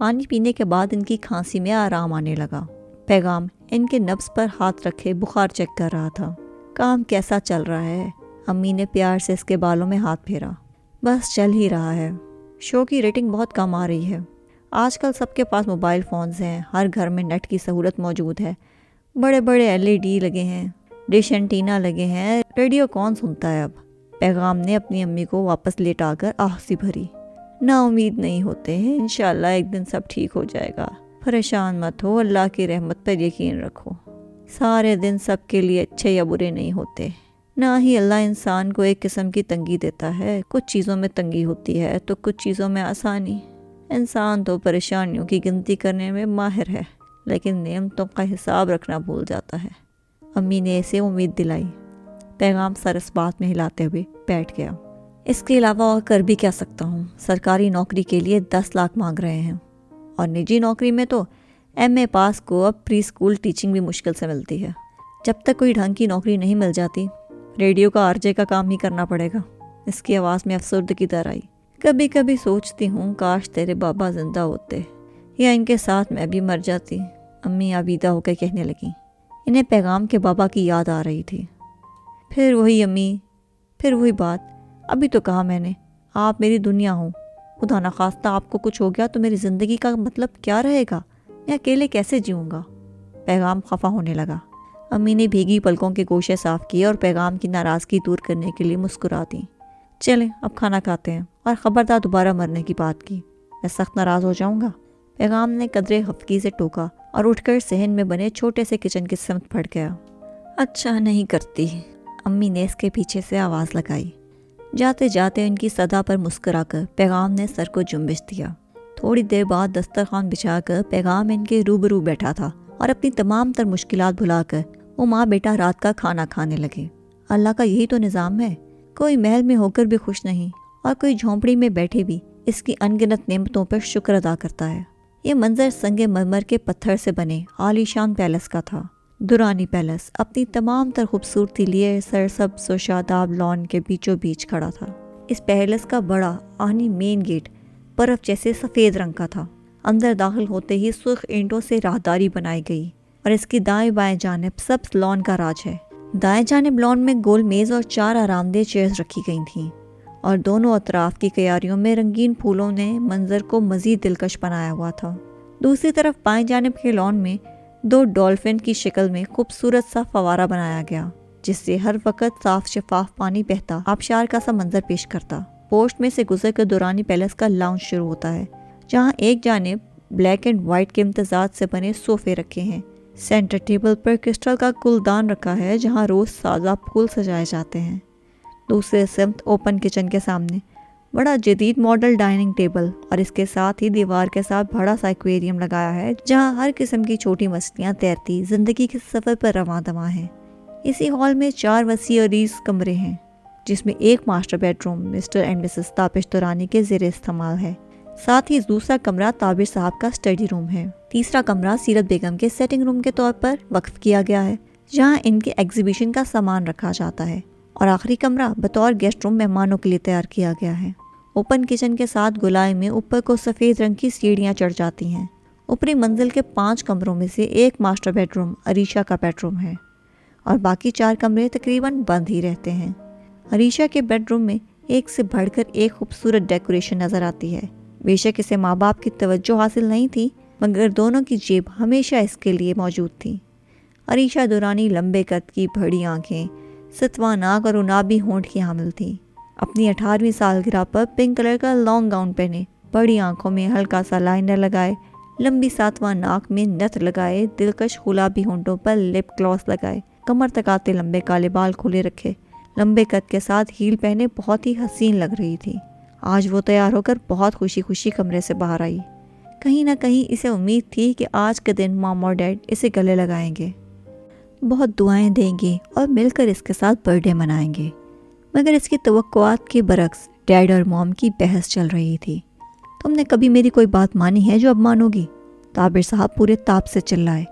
پانی پینے کے بعد ان کی کھانسی میں آرام آنے لگا۔ پیغام ان کے نبض پر ہاتھ رکھے بخار چیک کر رہا تھا۔ کام کیسا چل رہا ہے؟ امی نے پیار سے اس کے بالوں میں ہاتھ پھیرا۔ بس چل ہی رہا ہے، شو کی ریٹنگ بہت کم آ رہی ہے۔ آج کل سب کے پاس موبائل فونز ہیں، ہر گھر میں نیٹ کی سہولت موجود ہے، بڑے بڑے LED لگے ہیں، ڈش اینٹینا لگے ہیں، ریڈیو کون سنتا ہے اب؟ پیغام نے اپنی امی کو واپس لیٹا کر آہ سی بھری۔ نا امید نہیں ہوتے ہیں، انشاءاللہ ایک دن سب ٹھیک ہو جائے گا، پریشان مت ہو، اللہ کی رحمت پر یقین رکھو۔ سارے دن سب کے لیے اچھے یا برے نہیں ہوتے، نہ ہی اللہ انسان کو ایک قسم کی تنگی دیتا ہے، کچھ چیزوں میں تنگی ہوتی ہے تو کچھ چیزوں میں آسانی۔ انسان تو پریشانیوں کی گنتی کرنے میں ماہر ہے، لیکن نعمتوں کا حساب رکھنا بھول جاتا ہے۔ امی نے اسے امید دلائی۔ پیغام سر اس بات میں ہلاتے ہوئے بیٹھ گیا۔ اس کے علاوہ اور کر بھی کیا سکتا ہوں؟ سرکاری نوکری کے لیے 10 لاکھ مانگ رہے ہیں، اور نجی نوکری میں تو MA پاس کو اب پری اسکول ٹیچنگ بھی مشکل سے ملتی ہے۔ جب تک کوئی ڈھنگ کی نوکری نہیں مل جاتی، ریڈیو کا RJ کا کام ہی کرنا پڑے گا۔ اس کی آواز میں افسردگی در آئی۔ کبھی کبھی سوچتی ہوں کاش تیرے بابا زندہ ہوتے، یا ان کے ساتھ میں بھی مر جاتی، امی آبیدہ ہو کے کہنے لگیں۔ انہیں پیغام کے بابا کی یاد آ رہی تھی۔ پھر وہی امی، پھر وہی بات، ابھی تو کہا میں نے آپ میری دنیا ہوں، خدا نخواستہ آپ کو کچھ ہو گیا تو میری زندگی کا مطلب کیا رہے گا؟ میں اکیلے کیسے جیوں گا؟ پیغام خفا ہونے لگا۔ امی نے بھیگی پلکوں کے گوشے صاف کیے اور پیغام کی ناراضگی دور کرنے کے لیے مسکرا دیں۔ چلیں اب کھانا کھاتے ہیں، اور خبردار دوبارہ مرنے کی بات کی، میں سخت ناراض ہو جاؤں گا۔ پیغام نے قدرے خفگی سے ٹوکا اور اٹھ کر صحن میں بنے چھوٹے سے کچن کی سمت پھٹ گیا۔ اچھا نہیں کرتی، امی نے اس کے پیچھے سے آواز لگائی۔ جاتے جاتے ان کی صدا پر مسکرا کر پیغام نے سر کو جنبش دیا۔ تھوڑی دیر بعد دسترخوان بچھا کر پیغام ان کے روبرو بیٹھا تھا اور اپنی تمام تر مشکلات بھلا کر وہ ماں بیٹا رات کا کھانا کھانے لگے۔ اللہ کا یہی تو نظام ہے، کوئی محل میں ہو کر بھی خوش نہیں، اور کوئی جھونپڑی میں بیٹھے بھی اس کی انگنت نعمتوں پر شکر ادا کرتا ہے۔ یہ منظر سنگ مرمر کے پتھر سے بنے عالی شان پیلس کا تھا۔ دورانی پیلس اپنی تمام تر خوبصورتی لیے سرسبز و شاداب لان کے بیچوں بیچ کھڑا تھا۔ اس پیلس کا بڑا آہنی مین گیٹ برف جیسے سفید رنگ کا تھا۔ اندر داخل ہوتے ہی سرخ اینٹوں سے راہداری بنائی گئی، اور اس کی دائیں بائیں جانب سبز لان کا راج ہے۔ دائیں جانب لان میں گول میز اور 4 آرام دہ چیئرز رکھی گئی تھیں، اور دونوں اطراف کی کیاریوں میں رنگین پھولوں نے منظر کو مزید دلکش بنایا ہوا تھا۔ دوسری طرف بائیں جانب کے لان میں 2 ڈولفن کی شکل میں خوبصورت سا فوارہ بنایا گیا، جس سے ہر وقت صاف شفاف پانی بہتا آبشار کا سا منظر پیش کرتا۔ پوسٹ میں سے گزر کر دورانی پیلس کا لاؤنج شروع ہوتا ہے، جہاں ایک جانب بلیک اینڈ وائٹ کے امتزاج سے بنے صوفے رکھے ہیں۔ سینٹر ٹیبل پر کرسٹل کا گلدان رکھا ہے، جہاں روز سازہ پھول سجائے جاتے ہیں۔ دوسرے سمت اوپن کچن کے سامنے بڑا جدید ماڈل ڈائننگ ٹیبل، اور اس کے ساتھ ہی دیوار کے ساتھ بڑا سا ایکویریم لگایا ہے، جہاں ہر قسم کی چھوٹی مچھلیاں تیرتی زندگی کے سفر پر رواں دواں ہیں۔ اسی ہال میں 4 وسیع اور عریض کمرے ہیں، جس میں ایک master bedroom Mr and Mrs Tabish Durrani کے زیر استعمال ہے۔ ساتھ ہی دوسرا کمرہ تابش صاحب کا اسٹڈی روم ہے۔ تیسرا کمرہ سیرت بیگم کے سیٹنگ روم کے طور پر وقف کیا گیا ہے، جہاں ان کے ایگزیبیشن کا سامان رکھا جاتا ہے، اور آخری کمرہ بطور گیسٹ روم مہمانوں کے لیے تیار کیا گیا ہے۔ اوپن کچن کے ساتھ گلائی میں اوپر کو سفید رنگ کی سیڑھیاں چڑھ جاتی ہیں۔ اوپری منزل کے 5 کمروں میں سے ایک ماسٹر بیڈ روم عریشہ کا بیڈ روم ہے، اور باقی 4 کمرے تقریباً بند ہی رہتے ہیں۔ عریشہ کے بیڈ روم میں ایک سے بڑھ کر ایک خوبصورت ڈیکوریشن نظر آتی ہے۔ بے شک اسے ماں باپ کی توجہ حاصل نہیں تھی، مگر دونوں کی جیب ہمیشہ اس کے لیے موجود تھی۔ عریشہ دورانی لمبے قد کی بڑی آنکھیں، ستواں ناک اور انابی ہونٹ کی حامل تھی۔ اپنی 18ویں سالگرہ پر پنک کلر کا لانگ گاؤن پہنے، بڑی آنکھوں میں ہلکا سا لائنر لگائے، لمبی 7واں ناک میں نتھ لگائے، دلکش گلابی ہونٹوں پر لپ گلاس لگائے، کمر تک آتے لمبے کالے بال کھلے رکھے، لمبے قد کے ساتھ ہیل پہنے بہت ہی حسین لگ رہی تھی۔ آج وہ تیار ہو کر بہت خوشی خوشی کمرے سے باہر آئی۔ کہیں نہ کہیں اسے امید تھی کہ آج کے دن مام اور ڈیڈ اسے گلے لگائیں گے، بہت دعائیں دیں گے اور مل کر اس کے ساتھ برتھ ڈے منائیں گے، مگر اس کی توقعات کے برعکس ڈیڈ اور موم کی بحث چل رہی تھی۔ تم نے کبھی میری کوئی بات مانی ہے جو اب مانو گی؟ تابر صاحب پورے تاپ سے چلائے۔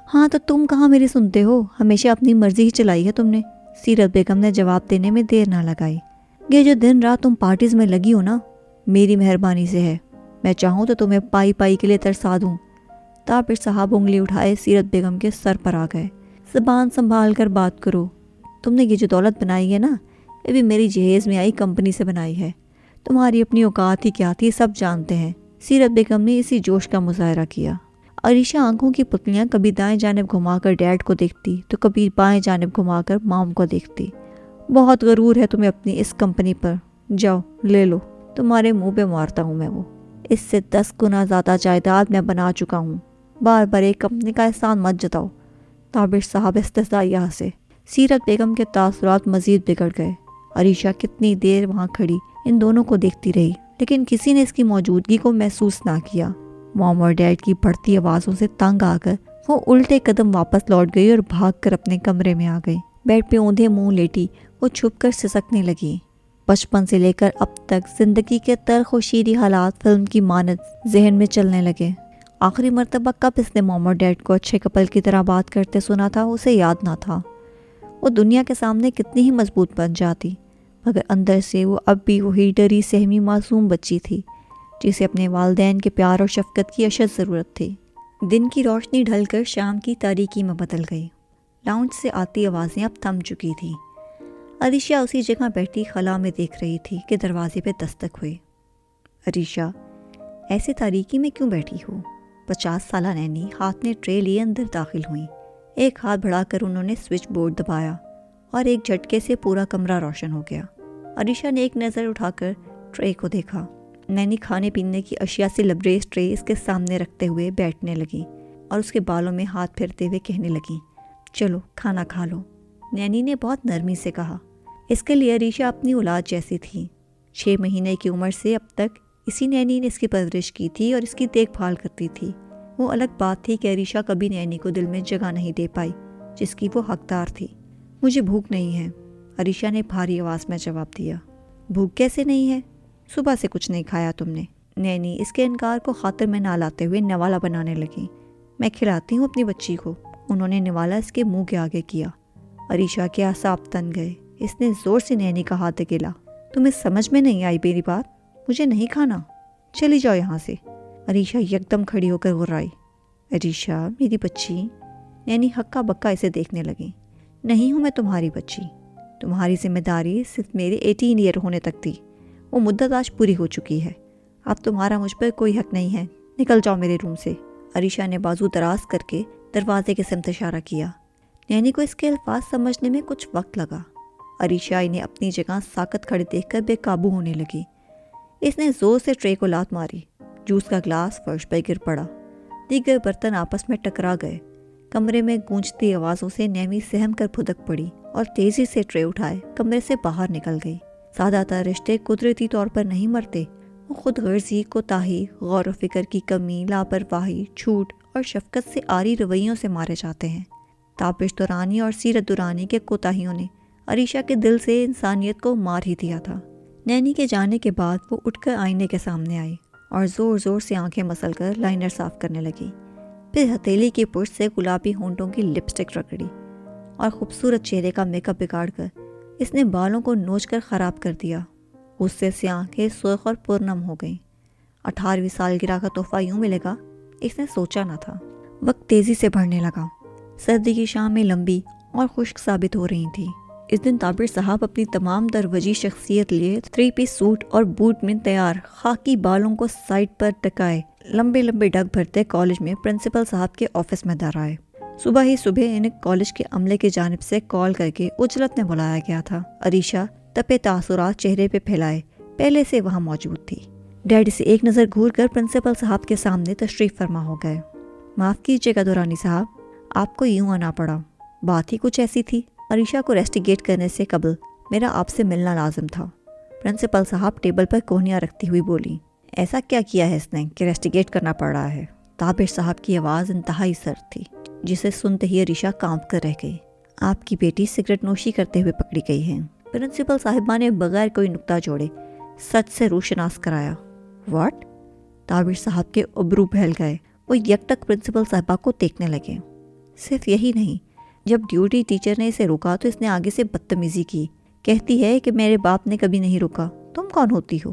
ہاں تو تم کہاں میری سنتے ہو، ہمیشہ اپنی مرضی ہی چلائی ہے تم نے۔ سیرت بیگم نے جواب دینے میں دیر نہ لگائی۔ یہ جو دن رات تم پارٹیز میں لگی ہو نا، میری مہربانی سے ہے، میں چاہوں تو تمہیں پائی پائی کے لیے ترسا دوں۔ تابر صاحب انگلی اٹھائے سیرت بیگم کے سر پر آ گئے۔ زبان سنبھال کر بات کرو، تم نے یہ جو دولت بنائی ہے نا، یہ بھی میری جہیز میں آئی کمپنی سے بنائی ہے۔ تمہاری اپنی اوقات ہی کیا تھی سب جانتے ہیں۔ سیرت بیگم نے اسی جوش کا مظاہرہ کیا۔ عریشہ آنکھوں کی پتلیاں کبھی دائیں جانب گھما کر ڈیڈ کو دیکھتی تو کبھی بائیں جانب گھما کر مام کو دیکھتی۔ بہت غرور ہے تمہیں اپنی اس کمپنی پر، جاؤ لے لو، تمہارے منہ پہ مارتا ہوں میں وہ، اس سے 10 گنا زیادہ جائیداد میں بنا چکا ہوں، بار بار ایک کمپنی کا احسان مت جتاؤ۔ تابر صاحب استہزائیہ ہنسے۔ سیرت بیگم کے تاثرات مزید بگڑ گئے۔ عریشہ کتنی دیر وہاں کھڑی ان دونوں کو دیکھتی رہی، لیکن کسی نے اس کی موجودگی کو محسوس نہ کیا۔ مام اور ڈیڈ کی بڑھتی آوازوں سے تنگ آ کر وہ الٹے قدم واپس لوٹ گئی اور بھاگ کر اپنے کمرے میں آ گئی۔ بیڈ پہ اوندھے منہ لیٹی وہ چھپ کر سسکنے لگی۔ بچپن سے لے کر اب تک زندگی کے تلخ و شیریں حالات فلم کی مانند ذہن میں چلنے لگے۔ آخری مرتبہ کب اس نے مام اور ڈیڈ کو اچھے کپل کی طرح بات کرتے سنا تھا اسے یاد نہ تھا۔ وہ دنیا کے سامنے کتنی ہی مضبوط بن جاتی، مگر اندر سے وہ اب بھی وہی ڈری سہمی معصوم بچی تھی جسے اپنے والدین کے پیار اور شفقت کی اشد ضرورت تھی۔ دن کی روشنی ڈھل کر شام کی تاریکی میں بدل گئی۔ لاؤنج سے آتی آوازیں اب تھم چکی تھیں۔ عریشہ اسی جگہ بیٹھی خلا میں دیکھ رہی تھی کہ دروازے پہ دستک ہوئی۔ عریشہ، ایسے تاریکی میں کیوں بیٹھی ہو؟ 50 سالہ نینی ہاتھ میں ٹرے لیے اندر داخل ہوئیں۔ ایک ہاتھ بڑھا کر انہوں نے سوئچ بورڈ دبایا اور ایک جھٹکے سے پورا کمرہ روشن ہو گیا۔ عریشہ نے ایک نظر اٹھا کر ٹرے کو دیکھا۔ نینی کھانے پینے کی اشیاء سے لبریز ٹرے اس کے سامنے رکھتے ہوئے بیٹھنے لگی اور اس کے بالوں میں ہاتھ پھیرتے ہوئے کہنے لگیں، چلو کھانا کھا لو۔ نینی نے بہت نرمی سے کہا۔ اس کے لیے عریشہ اپنی اولاد جیسی تھی۔ 6 مہینے کی عمر سے اب تک اسی نینی نے اس کی پرورش کی تھی اور اس کی دیکھ بھال کرتی تھی۔ وہ الگ بات تھی کہ عریشہ کبھی نینی کو دل میں جگہ نہیں دے پائی جس کی وہ حقدار تھی۔ مجھے بھوک نہیں ہے، عریشہ نے بھاری آواز میں جواب دیا۔ بھوک کیسے نہیں ہے؟ صبح سے کچھ نہیں کھایا تم نے؟ نینی اس کے انکار کو خاطر میں نہ لاتے ہوئے نوالا بنانے لگی۔ میں کھلاتی ہوں اپنی بچی کو۔ انہوں نے نوالا اس کے منہ کے آگے کیا۔ عریشہ کے اعصاب تن گئے۔ اس نے زور سے نینی کا ہاتھ دھکیلا۔ تمہیں سمجھ میں نہیں آئی میری بات؟ مجھے نہیں کھانا، چلی جاؤ یہاں سے۔ عریشہ یکدم کھڑی ہو کر غرائی۔ عریشہ میری بچی۔ نینی ہکا بکا اسے دیکھنے لگی۔ نہیں ہوں میں تمہاری بچی، تمہاری ذمہ داری صرف میرے 18 ایئر ہونے تک تھی، وہ مدت آج پوری ہو چکی ہے، اب تمہارا مجھ پر کوئی حق نہیں ہے، نکل جاؤ میرے روم سے۔ عریشہ نے بازو دراز کر کے دروازے کی سمت اشارہ کیا۔ نینی کو اس کے الفاظ سمجھنے میں کچھ وقت لگا۔ عریشہ انہیں اپنی جگہ ساکت کھڑے دیکھ کر بے قابو ہونے لگی۔ اس نے زور سے ٹرے کو لات ماری۔ جوس کا گلاس فرش پر گر پڑا۔ دیگر برتن آپس میں ٹکرا گئے۔ کمرے میں گونجتی آوازوں سے نیمی سہم کر پھدک پڑی اور تیزی سے ٹرے اٹھائے کمرے سے باہر نکل گئی۔ سادہ تر رشتے قدرتی طور پر نہیں مرتے، وہ خود غرضی، کوتاہی، غور و فکر کی کمی، لاپرواہی، جھوٹ اور شفقت سے عاری رویوں سے مارے جاتے ہیں۔ تابش دورانی اور سیرت دورانی کے کوتاہیوں نے عریشہ کے دل سے انسانیت کو مار ہی دیا تھا۔ نینی کے جانے کے بعد وہ اٹھ کر آئینے کے سامنے آئی اور زور زور سے آنکھیں مسل کر لائنر صاف کرنے لگی۔ پھر ہتھیلی کی پشت سے گلابی ہونٹوں کی لپسٹک رگڑی اور خوبصورت چہرے کا میک اپ بگاڑ کر اس نے بالوں کو نوچ کر خراب کر دیا۔ غصے سے آنکھیں سرخ اور پرنم ہو گئیں۔ 18ویں سالگرہ کا تحفہ یوں ملے گا، اس نے سوچا نہ تھا۔ وقت تیزی سے بڑھنے لگا۔ سردی کی شامیں لمبی اور خشک ثابت ہو رہی تھیں۔ اس دن تابر صاحب اپنی تمام در وجی شخصیت لیے 3 پیس سوٹ اور بوٹ میں تیار، خاکی بالوں کو سائڈ پر ٹکائے لمبے لمبے ڈگ بھرتے کالج میں پرنسپل صاحب کے آفس میں در آئے۔ صبح ہی صبح انہیں کالج کے عملے کی جانب سے کال کر کے اجلت میں بلایا گیا تھا۔ عریشہ تپے تاثرات چہرے پہ پھیلائے پہلے سے وہاں موجود تھی۔ ڈیڈی سے ایک نظر گھور کر پرنسپل صاحب کے سامنے تشریف فرما ہو گئے۔ معاف کیجیے گا دورانی صاحب، آپ کو یوں آنا پڑا، بات ہی کچھ ایسی تھی۔ عریشہ کو ریسٹیگیٹ کرنے سے قبل میرا آپ سے ملنا لازم تھا۔ پرنسپل صاحب ٹیبل پر کوہنیاں رکھتی ہوئی بولی۔ ایسا کیا کیا ہے اس نے کہ ریسٹیگیٹ کرنا پڑ رہا ہے؟ تابر صاحب کی آواز انتہائی سرد تھی جسے سنتے ہی عریشہ کانپ کر رہ گئی۔ آپ کی بیٹی سگریٹ نوشی کرتے ہوئے پکڑی گئی ہے، پرنسپل صاحبہ نے بغیر کوئی نکتہ جوڑے سچ سے روشناس کرایا۔ واٹ؟ تابر صاحب کے ابرو پھیل گئے۔ وہ یکٹک پرنسپل صاحبہ کو دیکھنے لگے۔ صرف یہی نہیں، جب ڈیوٹی ٹیچر نے اسے روکا تو اس نے آگے سے بدتمیزی کی، کہتی ہے کہ میرے باپ نے کبھی نہیں روکا، تم کون ہوتی ہو؟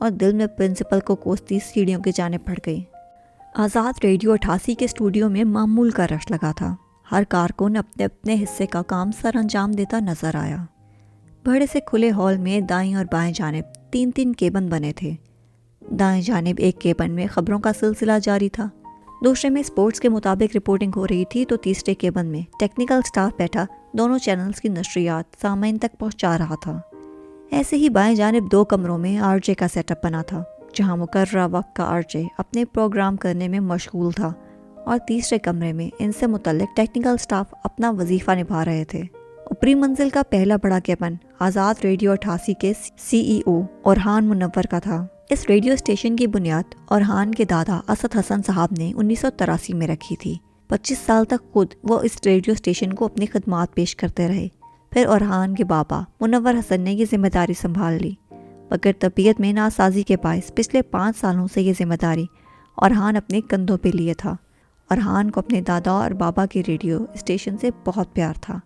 اور دل میں پرنسپل کو کوستی سیڑھیوں کی جانب بڑھ گئی۔ آزاد ریڈیو 88 کے اسٹوڈیو میں معمول کا رش لگا تھا۔ ہر کارکن اپنے اپنے حصے کا کام سر انجام دیتا نظر آیا۔ بڑے سے کھلے ہال میں دائیں اور بائیں جانب 3 کیبن بنے تھے۔ دائیں جانب ایک کیبن میں خبروں کا سلسلہ جاری تھا، دوسرے میں سپورٹس کے مطابق رپورٹنگ ہو رہی تھی، تو تیسرے کیبن میں ٹیکنیکل سٹاف بیٹھا دونوں چینلز کی نشریات سامعین تک پہنچا رہا تھا۔ ایسے ہی بائیں جانب 2 کمروں میں آر جے کا سیٹ اپ بنا تھا، جہاں مقررہ وقت کا آر جے اپنے پروگرام کرنے میں مشغول تھا، اور تیسرے کمرے میں ان سے متعلق ٹیکنیکل سٹاف اپنا وظیفہ نبھا رہے تھے۔ اوپری منزل کا پہلا بڑا کیبن آزاد ریڈیو 88 کے سی ای او اورحان منور کا تھا۔ اس ریڈیو اسٹیشن کی بنیاد اورحان کے دادا اسد حسن صاحب نے 1983 میں رکھی تھی۔ 25 سال تک خود وہ اس ریڈیو اسٹیشن کو اپنی خدمات پیش کرتے رہے۔ پھر اورحان کے بابا منور حسن نے یہ ذمہ داری سنبھال لی، مگر طبیعت میں ناسازی کے باعث پچھلے 5 سالوں سے یہ ذمہ داری اورحان اپنے کندھوں پہ لیے تھا۔ اورحان کو اپنے دادا اور بابا کے ریڈیو اسٹیشن سے بہت پیار تھا۔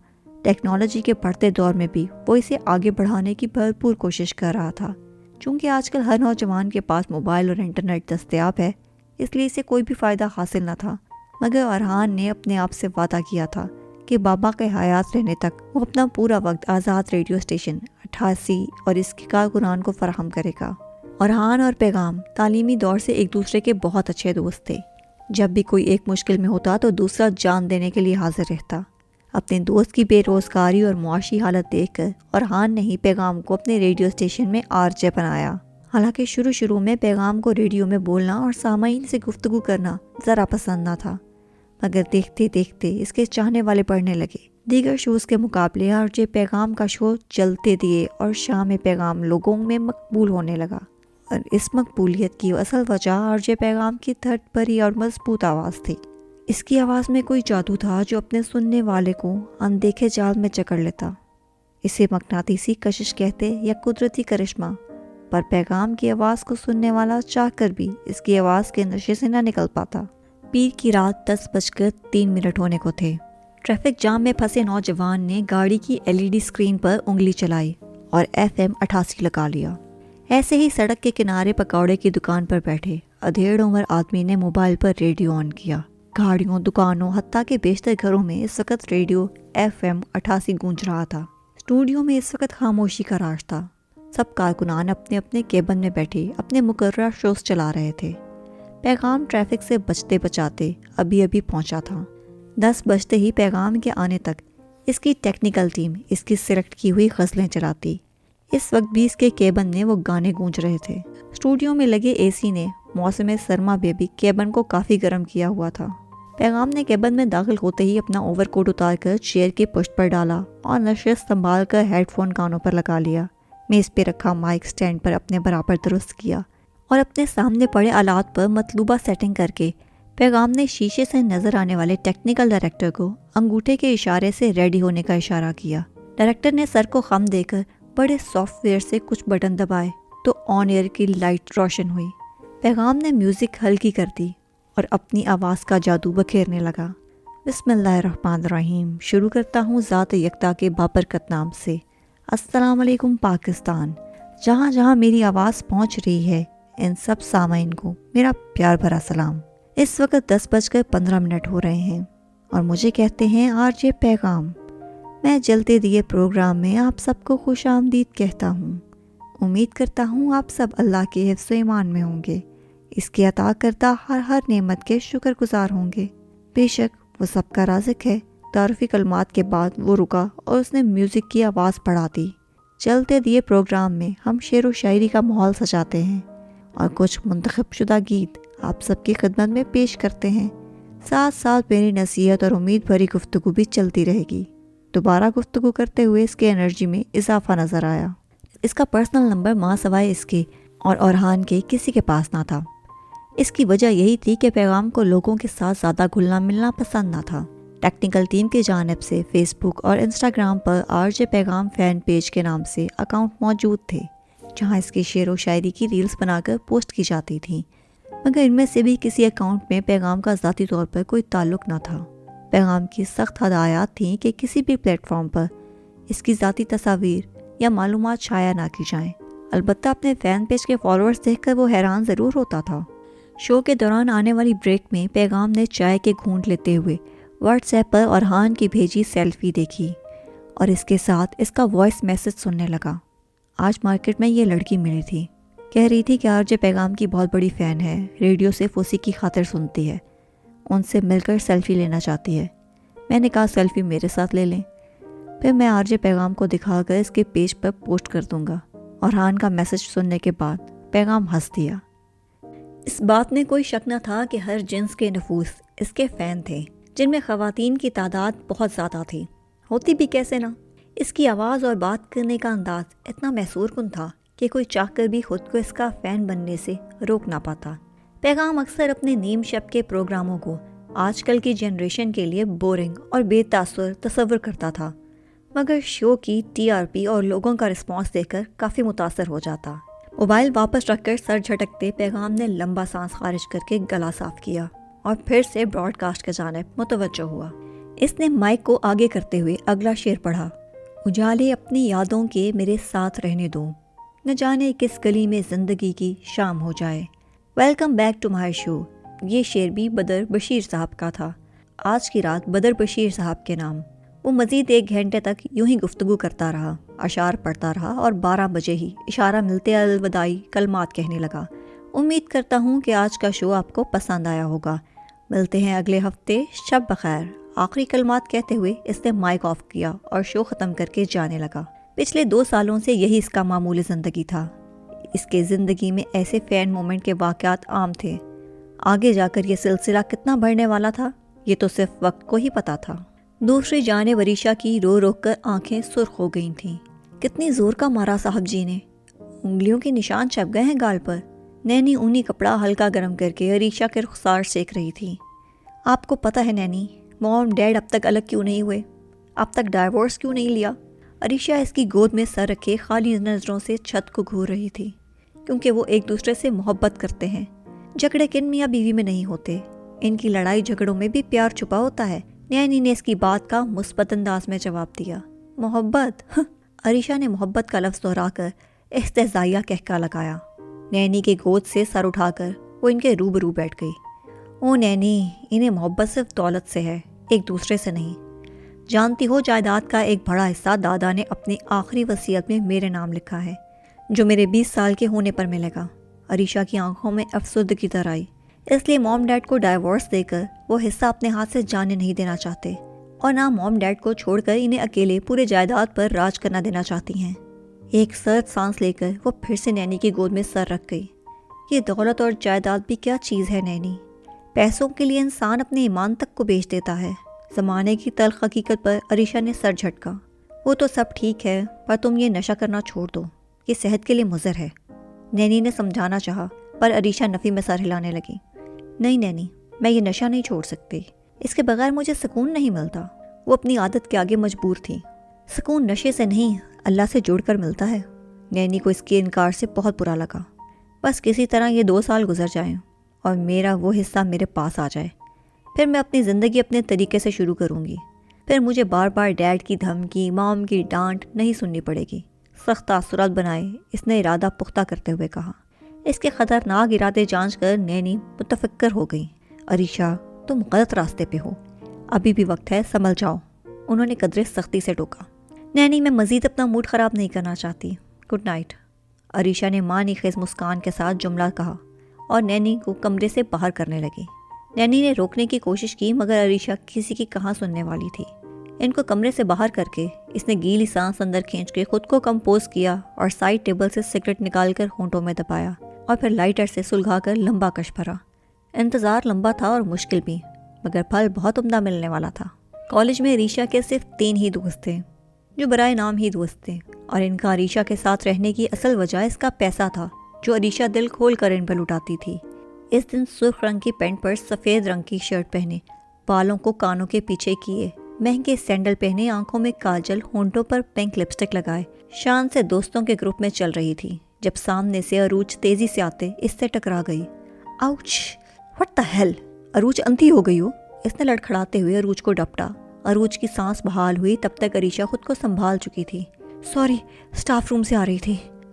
ٹیکنالوجی کے بڑھتے دور میں بھی وہ اسے آگے بڑھانے کی بھرپور کوشش کر رہا تھا۔ چونکہ آج کل ہر نوجوان کے پاس موبائل اور انٹرنیٹ دستیاب ہے، اس لیے اسے کوئی بھی فائدہ حاصل نہ تھا، مگر اورحان نے اپنے آپ سے وعدہ کیا تھا کہ بابا کے حیات رہنے تک وہ اپنا پورا وقت آزاد ریڈیو اسٹیشن 88 اور اس کے کارکنان کو فراہم کرے گا۔ اورحان اور پیغام تعلیمی دور سے ایک دوسرے کے بہت اچھے دوست تھے۔ جب بھی کوئی ایک مشکل میں ہوتا تو دوسرا جان دینے کے لیے حاضر رہتا۔ اپنے دوست کی بے روزگاری اور معاشی حالت دیکھ کر اورحان نے ہی پیغام کو اپنے ریڈیو اسٹیشن میں آر جے بنایا۔ حالانکہ شروع میں پیغام کو ریڈیو میں بولنا اور سامعین سے گفتگو کرنا ذرا پسند نہ تھا، مگر دیکھتے دیکھتے اس کے چاہنے والے بڑھنے لگے۔ دیگر شوز کے مقابلے آر جے پیغام کا شو چلتے دیے اور شام میں پیغام لوگوں میں مقبول ہونے لگا، اور اس مقبولیت کی اصل وجہ آر جے پیغام کی دھڑ بھری اور مضبوط آواز تھی۔ اس کی آواز میں کوئی جادو تھا جو اپنے سننے والے کو اندیکھے جال میں جکڑ لیتا۔ اسے مقناطیسی کشش کہتے یا قدرتی کرشمہ، پر پیغام کی آواز کو سننے والا چاہ کر بھی اس کی آواز کے نشے سے نہ نکل پاتا۔ پیر کی رات 10:03 ہونے کو تھے۔ ٹریفک جام میں پھنسے نوجوان نے گاڑی کی LED اسکرین پر انگلی چلائی اور FM 88 لگا لیا۔ ایسے ہی سڑک کے کنارے پکوڑے کی دکان پر بیٹھے ادھیڑ عمر آدمی نے موبائل پر ریڈیو آن کیا۔ گاڑیوں، دکانوں، حتیٰ کہ بیشتر گھروں میں اس وقت ریڈیو FM 88 گونج رہا تھا۔ اسٹوڈیو میں اس وقت خاموشی کا راج تھا۔ سب کارکنان اپنے اپنے کیبن میں بیٹھے اپنے مقررہ شوز چلا رہے تھے۔ پیغام ٹریفک سے بچتے بچاتے ابھی پہنچا تھا۔ 10 بجتے ہی پیغام کے آنے تک اس کی ٹیکنیکل ٹیم اس کی سلیکٹ کی ہوئی غزلیں چلاتی۔ اس وقت بھی اس کے کیبن میں وہ گانے گونج رہے تھے۔ اسٹوڈیو میں لگے AC نے موسم سرما میں بھی کیبن کو کافی گرم کیا ہوا تھا۔ پیغام نے کیبن میں داخل ہوتے ہی اپنا اوور کوٹ اتار کر چیئر کی پشت پر ڈالا اور نشست سنبھال کر ہیڈ فون کانوں پر لگا لیا۔ میز پہ رکھا مائک سٹینڈ پر اپنے برابر درست کیا اور اپنے سامنے پڑے آلات پر مطلوبہ سیٹنگ کر کے پیغام نے شیشے سے نظر آنے والے ٹیکنیکل ڈائریکٹر کو انگوٹھے کے اشارے سے ریڈی ہونے کا اشارہ کیا۔ ڈائریکٹر نے سر کو خم دے کر بڑے سافٹ ویئر سے کچھ بٹن دبائے تو آن ایئر کی لائٹ روشن ہوئی۔ پیغام نے میوزک ہلکی کر دی اور اپنی آواز کا جادو بکھیرنے لگا۔ بسم اللہ الرحمن الرحیم، شروع کرتا ہوں ذات یکتا کے بابرکت نام سے۔ السلام علیکم پاکستان، جہاں جہاں میری آواز پہنچ رہی ہے ان سب سامعین کو میرا پیار بھرا سلام۔ اس وقت 10:15 ہو رہے ہیں اور مجھے کہتے ہیں آر جے پیغام۔ میں جلتے دیے پروگرام میں آپ سب کو خوش آمدید کہتا ہوں۔ امید کرتا ہوں آپ سب اللہ کے حفظ و ایمان میں ہوں گے، اس کی عطا کردہ ہر نعمت کے شکر گزار ہوں گے۔ بے شک وہ سب کا رازق ہے۔ تعارفی کلمات کے بعد وہ رکا اور اس نے میوزک کی آواز بڑھا دی۔ چلتے دیے پروگرام میں ہم شعر و شاعری کا ماحول سجاتے ہیں اور کچھ منتخب شدہ گیت آپ سب کی خدمت میں پیش کرتے ہیں۔ ساتھ ساتھ میری نصیحت اور امید بھری گفتگو بھی چلتی رہے گی۔ دوبارہ گفتگو کرتے ہوئے اس کے انرجی میں اضافہ نظر آیا۔ اس کا پرسنل نمبر ماں سوائے اس کے اور اورحان کے کسی کے پاس نہ تھا۔ اس کی وجہ یہی تھی کہ پیغام کو لوگوں کے ساتھ زیادہ گھلنا ملنا پسند نہ تھا۔ ٹیکنیکل ٹیم کی جانب سے فیس بک اور انسٹاگرام پر آر جے پیغام فین پیج کے نام سے اکاؤنٹ موجود تھے، جہاں اس کی شعر و شاعری کی ریلز بنا کر پوسٹ کی جاتی تھیں، مگر ان میں سے بھی کسی اکاؤنٹ میں پیغام کا ذاتی طور پر کوئی تعلق نہ تھا۔ پیغام کی سخت ہدایات تھیں کہ کسی بھی پلیٹ فارم پر اس کی ذاتی تصاویر یا معلومات شائع نہ کی جائیں۔ البتہ اپنے فین پیج کے فالوورز دیکھ کر وہ حیران ضرور ہوتا تھا۔ شو کے دوران آنے والی بریک میں پیغام نے چائے کے گھونٹ لیتے ہوئے واٹس ایپ پر ارحان کی بھیجی سیلفی دیکھی اور اس کے ساتھ اس کا وائس میسج سننے لگا۔ آج مارکیٹ میں یہ لڑکی ملی تھی، کہہ رہی تھی کہ آرجے پیغام کی بہت بڑی فین ہے، ریڈیو سے اسی کی خاطر سنتی ہے، ان سے مل کر سیلفی لینا چاہتی ہے۔ میں نے کہا سیلفی میرے ساتھ لے لیں، پھر میں آرجے پیغام کو دکھا کر اس کے پیج پر پوسٹ کر دوں گا۔ ارحان کا میسج سننے کے بعد پیغام ہنس دیا۔ اس بات میں کوئی شک نہ تھا کہ ہر جنس کے نفوس اس کے فین تھے، جن میں خواتین کی تعداد بہت زیادہ تھی، ہوتی بھی کیسے نہ۔ اس کی آواز اور بات کرنے کا انداز اتنا محصور کن تھا کہ کوئی چاہ کر بھی خود کو اس کا فین بننے سے روک نہ پاتا۔ پیغام اکثر اپنے نیم شب کے پروگراموں کو آج کل کی جنریشن کے لیے بورنگ اور بے تاثر تصور کرتا تھا، مگر شو کی TRP اور لوگوں کا رسپانس دیکھ کر کافی متاثر ہو جاتا۔ موبائل واپس رکھ کر سر جھٹکتے پیغام نے لمبا سانس خارج کر کے گلا صاف کیا اور پھر سے براڈ کاسٹ کی جانب متوجہ ہوا۔ اس نے مائک کو آگے کرتے ہوئے اگلا شعر پڑھا۔ اجالے اپنی یادوں کے میرے ساتھ رہنے دو، نہ جانے کس گلی میں زندگی کی شام ہو جائے۔ ویلکم بیک ٹو مائی شو۔ یہ شعر بھی بدر بشیر صاحب کا تھا۔ آج کی رات بدر بشیر صاحب کے نام۔ وہ مزید 1 گھنٹے تک یوں ہی گفتگو کرتا رہا، اشعار پڑھتا رہا اور 12 بجے ہی اشارہ ملتے الوداعی کلمات کہنے لگا۔ امید کرتا ہوں کہ آج کا شو آپ کو پسند آیا ہوگا۔ ملتے ہیں اگلے ہفتے، شب بخیر۔ آخری کلمات کہتے ہوئے اس نے مائک آف کیا اور شو ختم کر کے جانے لگا۔ پچھلے 2 سالوں سے یہی اس کا معمول زندگی تھا۔ اس کے زندگی میں ایسے فین مومنٹ کے واقعات عام تھے۔ آگے جا کر یہ سلسلہ کتنا بڑھنے والا تھا، یہ تو صرف وقت کو ہی پتا تھا۔ دوسری جانب عریشہ کی رو رو کر آنکھیں سرخ ہو گئی تھیں۔ کتنی زور کا مارا صاحب جی نے، انگلیوں کے نشان چھپ گئے ہیں گال پر۔ نینی اونی کپڑا ہلکا گرم کر کے عریشہ کے رخسار سیک رہی تھی۔ آپ کو پتہ ہے نینی، موم ڈیڈ اب تک الگ کیوں نہیں ہوئے، اب تک ڈائیورس کیوں نہیں لیا؟ عریشہ اس کی گود میں سر رکھے خالی نظروں سے چھت کو گھور رہی تھی۔ کیونکہ وہ ایک دوسرے سے محبت کرتے ہیں۔ جھگڑے کن میاں بیوی میں نہیں ہوتے، ان کی لڑائی جھگڑوں میں بھی پیار چھپا ہوتا ہے۔ نینی نے اس کی بات کا مثبت انداز میں جواب دیا۔ محبت؟ عریشہ نے محبت کا لفظ دہرا کر استہزائیہ کہکا لگایا۔ نینی کے گود سے سر اٹھا کر وہ ان کے روبرو بیٹھ گئی۔ او نینی، انہیں محبت صرف دولت سے ہے، ایک دوسرے سے نہیں۔ جانتی ہو جائیداد کا ایک بڑا حصہ دادا نے اپنی آخری وصیت میں میرے نام لکھا ہے، جو میرے 20 سال کے ہونے پر ملے گا۔ عریشہ کی آنکھوں میں افسردگی در آئی۔ اس لیے موم ڈیڈ کو ڈائیورس دے کر وہ حصہ اپنے ہاتھ سے جانے نہیں دینا چاہتے، اور نہ موم ڈیڈ کو چھوڑ کر انہیں اکیلے پورے جائیداد پر راج کرنا دینا چاہتی ہیں۔ ایک سرد سانس لے کر وہ پھر سے نینی کی گود میں سر رکھ گئی۔ یہ دولت اور جائیداد بھی کیا چیز ہے نینی، پیسوں کے لیے انسان اپنے ایمان تک کو بیچ دیتا ہے۔ زمانے کی تلخ حقیقت پر عریشہ نے سر جھٹکا۔ وہ تو سب ٹھیک ہے، پر تم یہ نشہ کرنا چھوڑ دو، یہ صحت کے لیے مضر ہے۔ نینی نے سمجھانا چاہا، پر عریشہ نفی میں سر ہلانے لگی۔ نہیں نینی، میں یہ نشہ نہیں چھوڑ سکتی، اس کے بغیر مجھے سکون نہیں ملتا۔ وہ اپنی عادت کے آگے مجبور تھی۔ سکون نشے سے نہیں، اللہ سے جڑ کر ملتا ہے۔ نینی کو اس کے انکار سے بہت برا لگا۔ بس کسی طرح یہ 2 سال گزر جائیں اور میرا وہ حصہ میرے پاس آ جائے، پھر میں اپنی زندگی اپنے طریقے سے شروع کروں گی۔ پھر مجھے بار بار ڈیڈ کی دھمکی، مام کی ڈانٹ نہیں سننی پڑے گی۔ سخت تاثرات بنائے، اس نے ارادہ پختہ کرتے ہوئے کہا۔ اس کے خطرناک ارادے جانچ کر نینی متفکر ہو گئی۔ عریشہ، تم غلط راستے پہ ہو، ابھی بھی وقت ہے، سنبھل جاؤ، انہوں نے قدرے سختی سے ٹوکا۔ نینی، میں مزید اپنا موڈ خراب نہیں کرنا چاہتی، گڈ نائٹ۔ عریشہ نے معنی خیز مسکان کے ساتھ جملہ کہا اور نینی کو کمرے سے باہر کرنے لگی۔ نینی نے روکنے کی کوشش کی، مگر عریشہ کسی کی کہاں سننے والی تھی۔ ان کو کمرے سے باہر کر کے اس نے گیلی سانس اندر کھینچ کے خود کو کمپوز کیا اور سائڈ ٹیبل سے سگریٹ نکال کر ہونٹوں میں دبایا اور پھر لائٹر سے سلگھا کر لمبا کش بھرا۔ انتظار لمبا تھا اور مشکل بھی، مگر پھل بہت عمدہ ملنے والا تھا۔ کالج میں عریشہ کے صرف 3 ہی دوست تھے، جو برائے نام ہی دوست تھے، اور ان کا عریشہ کے ساتھ رہنے کی اصل وجہ اس کا پیسہ تھا، جو عریشہ دل کھول کر ان پر لٹاتی تھی۔ اس دن سرخ رنگ کی پینٹ پر سفید رنگ کی شرٹ پہنے، بالوں کو کانوں کے پیچھے کیے، مہنگے سینڈل پہنے، آنکھوں میں کاجل، ہونٹوں پر پنک لپسٹک لگائے، شان سے دوستوں کے گروپ میں چل رہی تھی، جب سامنے سے عروج تیزی سے آتے اس سے ٹکرا گئی۔ آؤچ، واٹ دا ہیل، عروج اندھی ہو گئی ہو، اس نے لڑکھڑاتے ہوئے عروج کو ڈپٹا۔ عروج کی سانس بحال ہوئی، تب تک عریشہ خود کو سنبھال چکی تھی۔ سوری، سٹاف روم سے آ رہی تھی،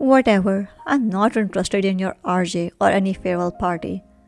Whatever, I'm not interested in your RJ or any farewell party.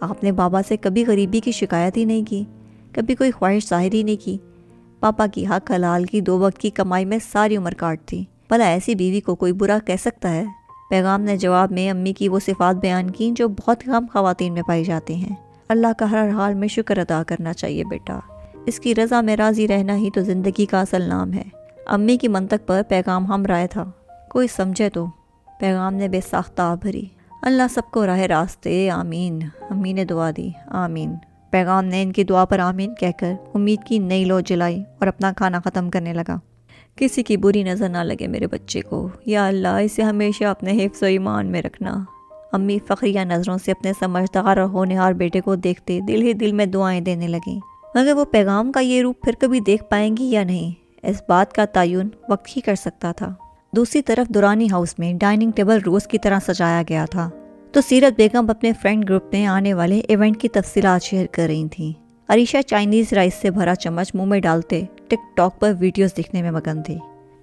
آپ نے بابا سے کبھی غریبی کی شکایت ہی نہیں کی، کبھی کوئی خواہش ظاہر ہی نہیں کی۔ پاپا کی حق حلال کی 2 وقت کی کمائی میں ساری عمر کاٹ تھی، بھلا ایسی بیوی کو کوئی برا کہہ سکتا ہے؟ پیغام نے جواب میں امی کی وہ صفات بیان کی جو بہت کم خواتین میں پائی جاتی ہیں۔ اللہ کا ہر حال میں شکر ادا کرنا چاہیے بیٹا، اس کی رضا میں راضی رہنا ہی تو زندگی کا اصل نام ہے۔ امی کی منطق پر پیغام ہم رائے تھا، کوئی سمجھے تو۔ پیغام نے بے ساختہ آہ بھری، اللہ سب کو راہ راستے، آمین۔ امی نے دعا دی، آمین۔ پیغام نے ان کی دعا پر آمین کہہ کر امید کی نئی لو جلائی اور اپنا کھانا ختم کرنے لگا۔ کسی کی بری نظر نہ لگے میرے بچے کو، یا اللہ اسے ہمیشہ اپنے حفظ و ایمان میں رکھنا۔ امی فخریہ نظروں سے اپنے سمجھدار اور ہونہار بیٹے کو دیکھتے دل ہی دل میں دعائیں دینے لگیں، مگر وہ پیغام کا یہ روپ پھر کبھی دیکھ پائیں گی یا نہیں، اس بات کا تعین وقت ہی کر سکتا تھا۔ دوسری طرف دورانی ہاؤس میں ڈائننگ ٹیبل روز کی طرح سجایا گیا تھا، تو سیرت بیگم اپنے فرینڈ گروپ میں آنے والے ایونٹ کی تفصیلات شیئر کر رہی تھیں۔ عریشہ چائنیز رائس سے بھرا چمچ منہ میں ڈالتے ٹک ٹاک پر ویڈیوز دیکھنے میں مگن تھی۔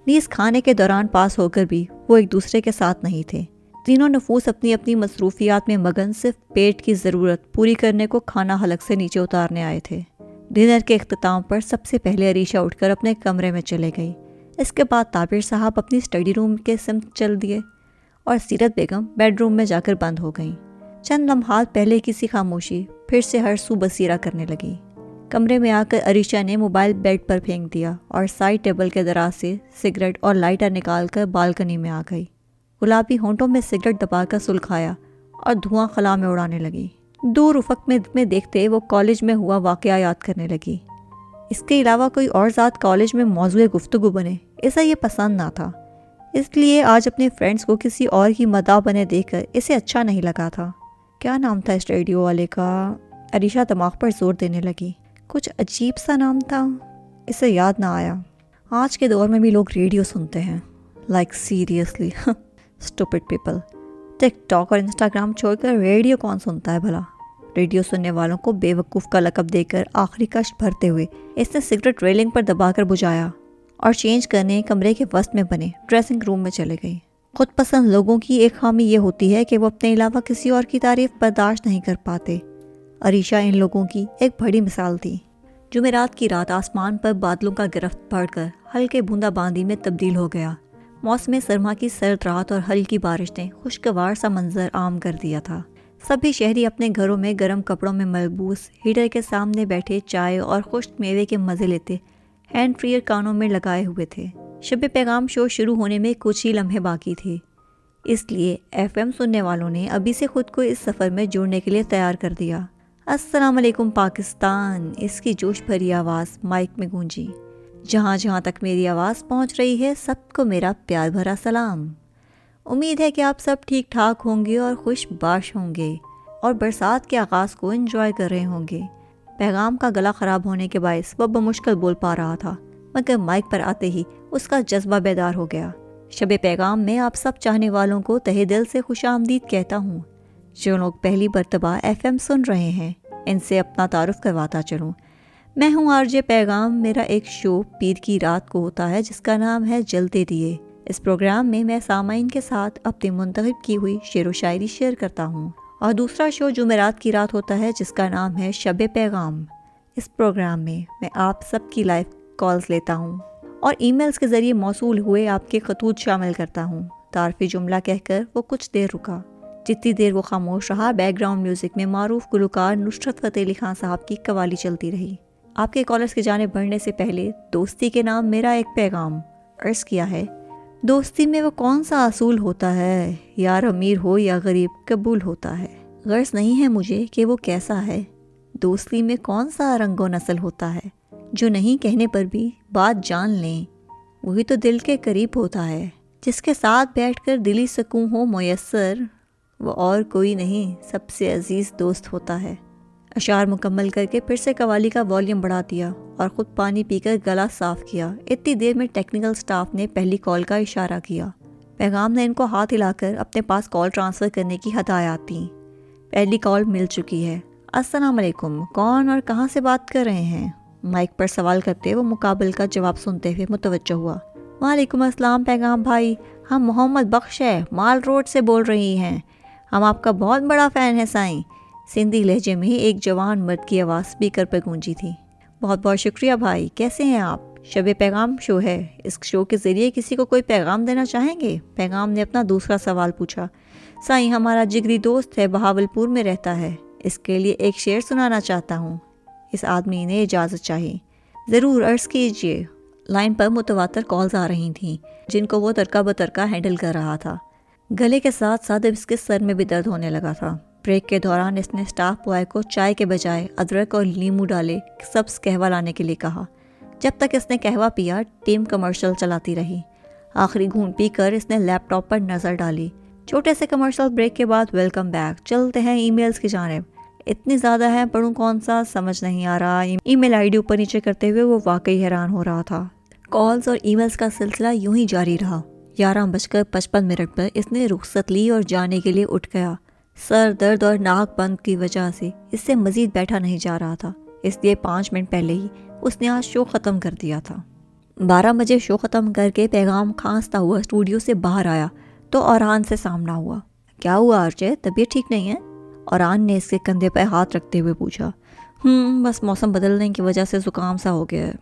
نیز کھانے کے دوران پاس ہو کر بھی وہ ایک دوسرے کے ساتھ نہیں تھے۔ تینوں نفوس اپنی اپنی مصروفیات میں مگن صرف پیٹ کی ضرورت پوری کرنے کو کھانا حلق سے نیچے اتارنے آئے تھے۔ ڈنر کے اختتام پر سب سے پہلے عریشہ اٹھ کر اپنے کمرے میں چلے گئی۔ اس کے بعد طاہر صاحب اپنی اسٹڈی روم کے سمت چل دیے اور سیرت بیگم بیڈ روم میں جا کر بند ہو گئیں۔ چند لمحات پہلے کی سی خاموشی پھر سے ہر سو بصیرہ کرنے لگی۔ کمرے میں آ کر عریشہ نے موبائل بیڈ پر پھینک دیا اور سائڈ ٹیبل کے دراز سے سگریٹ اور لائٹر نکال کر بالکنی میں آ گئی۔ گلابی ہونٹوں میں سگریٹ دبا کر سلگایا اور دھواں خلا میں اڑانے لگی۔ دور افق میں دیکھتے وہ کالج میں ہوا واقعہ یاد کرنے لگی۔ اس کے علاوہ کوئی اور ذات کالج میں موضوع گفتگو بنے، اسے یہ پسند نہ تھا، اس لیے آج اپنے فرینڈز کو کسی اور کی مداح بنے دیکھ کر اسے اچھا نہیں لگا تھا۔ کیا نام تھا اس ریڈیو والے کا؟ عریشہ دماغ پر زور دینے لگی۔ کچھ عجیب سا نام تھا، اسے یاد نہ آیا۔ آج کے دور میں بھی لوگ ریڈیو سنتے ہیں، لائک سیریسلی اسٹوپڈ پیپل۔ ٹک ٹاک اور انسٹاگرام چھوڑ کر ریڈیو کون سنتا ہے بھلا؟ ریڈیو سننے والوں کو بے وقوف کا لقب دے کر آخری کشٹ بھرتے ہوئے اس نے سگریٹ ریلنگ پر دبا کر بجھایا اور چینج کرنے کمرے کے وسط میں بنے ڈریسنگ روم میں چلے گئی۔ خود پسند لوگوں کی ایک خامی یہ ہوتی ہے کہ وہ اپنے علاوہ کسی اور کی تعریف برداشت نہیں کر پاتے۔ عریشہ ان لوگوں کی ایک بڑی مثال تھی۔ جمعرات کی رات آسمان پر بادلوں کا گرفت پڑ کر ہلکے بوندا باندی میں تبدیل ہو گیا۔ موسم سرما کی سرد رات اور ہلکی بارش نے خوشگوار سا منظر عام کر دیا تھا۔ سبھی شہری اپنے گھروں میں گرم کپڑوں میں ملبوس ہیٹر کے سامنے بیٹھے چائے اور خشک میوے کے مزے لیتے ہینڈ فریئر کانوں میں لگائے ہوئے تھے۔ شب پیغام شو شروع ہونے میں کچھ ہی لمحے باقی تھے، اس لیے ایف ایم سننے والوں نے ابھی سے خود کو اس سفر میں جڑنے کے لیے تیار کر دیا۔ السلام علیکم پاکستان، اس کی جوش بھری آواز مائک میں گونجی۔ جہاں جہاں تک میری آواز پہنچ رہی ہے سب کو میرا پیار بھرا سلام۔ امید ہے کہ آپ سب ٹھیک ٹھاک ہوں گے اور خوش باش ہوں گے اور برسات کے آغاز کو انجوائے کر رہے ہوں گے۔ پیغام کا گلا خراب ہونے کے باعث وہ بمشکل بول پا رہا تھا، مگر مائک پر آتے ہی اس کا جذبہ بیدار ہو گیا۔ شب پیغام میں آپ سب چاہنے والوں کو تہہ دل سے خوش آمدید کہتا ہوں۔ جو لوگ پہلی مرتبہ ایف ایم سن رہے ہیں ان سے اپنا تعارف کرواتا چلوں۔ میں ہوں آر جے پیغام۔ میرا ایک شو پیر کی رات کو ہوتا ہے جس کا نام ہے جلتے دیے۔ اس پروگرام میں میں سامعین کے ساتھ اپنی منتخب کی ہوئی شعر و شاعری شیئر کرتا ہوں، اور دوسرا شو جمعرات کی رات ہوتا ہے جس کا نام ہے شب پیغام۔ اس پروگرام میں میں آپ سب کی لائیو کالز لیتا ہوں اور ای میلز کے ذریعے موصول ہوئے آپ کے خطوط شامل کرتا ہوں۔ تعارفی جملہ کہہ کر وہ کچھ دیر رکا۔ جتنی دیر وہ خاموش رہا بیک گراؤنڈ میوزک میں معروف گلوکار نصرت فتح علی خان صاحب کی قوالی چلتی رہی۔ آپ کے کالرز کی جانب بڑھنے سے پہلے دوستی کے نام میرا ایک پیغام عرض کیا ہے۔ دوستی میں وہ کون سا اصول ہوتا ہے، یار امیر ہو یا غریب قبول ہوتا ہے۔ غرض نہیں ہے مجھے کہ وہ کیسا ہے، دوستی میں کون سا رنگ و نسل ہوتا ہے، جو نہیں کہنے پر بھی بات جان لیں وہی تو دل کے قریب ہوتا ہے۔ جس کے ساتھ بیٹھ کر دلی سکون ہو میسر وہ اور کوئی نہیں سب سے عزیز دوست ہوتا ہے۔ اشعار مکمل کر کے پھر سے قوالی کا والیوم بڑھا دیا اور خود پانی پی کر گلا صاف کیا۔ اتنی دیر میں ٹیکنیکل سٹاف نے پہلی کال کا اشارہ کیا۔ پیغام نے ان کو ہاتھ ہلا کر اپنے پاس کال ٹرانسفر کرنے کی ہدایات دیں۔ پہلی کال مل چکی ہے۔ السلام علیکم، کون اور کہاں سے بات کر رہے ہیں؟ مائک پر سوال کرتے وہ مقابل کا جواب سنتے ہوئے متوجہ ہوا۔ وعلیکم السلام پیغام بھائی، ہم محمد بخش ہے، مال روڈ سے بول رہی ہیں۔ ہم آپ کا بہت بڑا فین ہے سائیں۔ سندھی لہجے میں ایک جوان مرد کی آواز اسپیکر پر گونجی تھی۔ بہت بہت شکریہ بھائی، کیسے ہیں آپ؟ شب پیغام شو ہے، اس شو کے ذریعے کسی کو کوئی پیغام دینا چاہیں گے؟ پیغام نے اپنا دوسرا سوال پوچھا۔ سائیں، ہمارا جگری دوست ہے، بہاول پور میں رہتا ہے، اس کے لیے ایک شعر سنانا چاہتا ہوں۔ اس آدمی نے اجازت چاہی۔ ضرور، عرض کیجیے۔ لائن پر متواتر کالز آ رہی تھیں جن کو وہ ترکہ بترکہ ہینڈل کر رہا تھا۔ گلے کے ساتھ ساتھ اب اس کے سر میں بھی درد ہونے لگا تھا۔ بریک کے دوران اس نے اسٹاف بوائے کو چائے کے بجائے ادرک اور لیمو ڈالے سبز قہوہ لانے کے لیے کہا۔ جب تک اس نے قہوہ پیا، ٹیم کمرشل چلاتی رہی۔ آخری گھونٹ پی کر اس نے لیپ ٹاپ پر نظر ڈالی۔ چھوٹے سے کمرشل بریک کے بعد ویلکم بیک، چلتے ہیں ای میلز کی جانب۔ اتنی زیادہ ہے، پڑھوں کون سا، سمجھ نہیں آ رہا۔ ای میل آئی ڈی اوپر نیچے کرتے ہوئے وہ واقعی حیران ہو رہا تھا۔ کالز اور ای میلز کا سلسلہ یوں ہی جاری رہا۔ 11:55 پر اس نے رخصت لی اور جانے کے لیے اٹھ گیا۔ سر درد اور ناک بند کی وجہ سے اس سے مزید بیٹھا نہیں جا رہا تھا، اس لیے 5 منٹ پہلے ہی اس نے آج شو ختم کر دیا تھا۔ 12 بجے شو ختم کر کے پیغام کھانستا ہوا اسٹوڈیو سے باہر آیا تو اوران سے سامنا ہوا۔ کیا ہوا آرچے، طبیعت ٹھیک نہیں ہے؟ اوران نے اس کے کندھے پر ہاتھ رکھتے ہوئے پوچھا۔ بس موسم بدلنے کی وجہ سے زکام سا ہو گیا ہے،